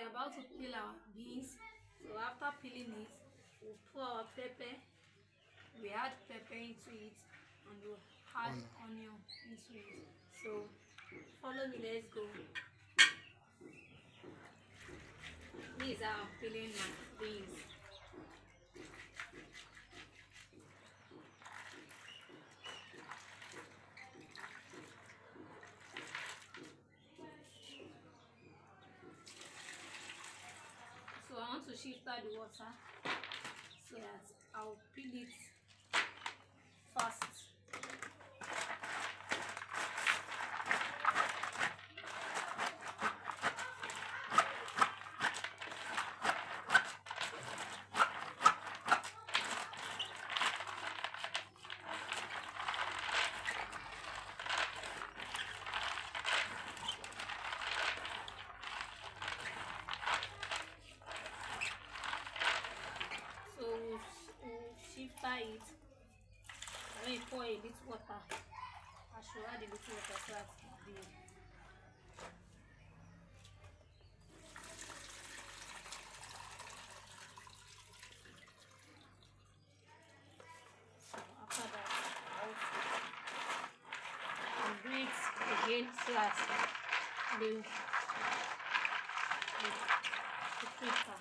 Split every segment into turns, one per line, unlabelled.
are about to peel our beans. So after peeling it, we'll pour our pepper. We add pepper into it, and we'll add onion into it. So follow me, let's go. This is how I'm peeling my beans. So I want to shift out the water so that I'll peel it fast. So we'll shift it. When you pour a little water, I should add a little water so that the after that I'll do it again so that the filter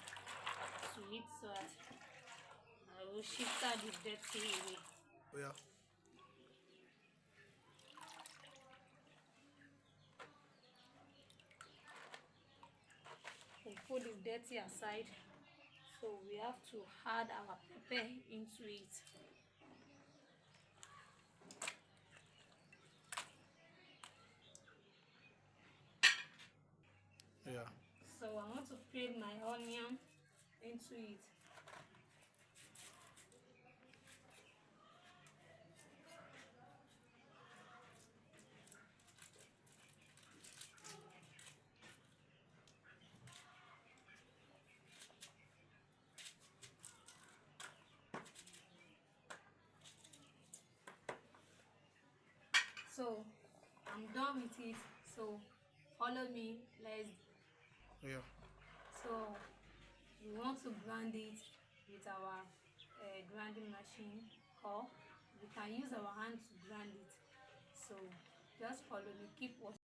to it so that I will shift out the dirty away.
Oh yeah.
We'll put the dirty aside. So we have to add our pepper into it.
Yeah.
So I want to peel my onion into it. So I'm done with it. So follow me. Let's.
Yeah.
So we want to grind it with our grinding machine, or we can use our hand to grind it. So just follow me. Keep watching.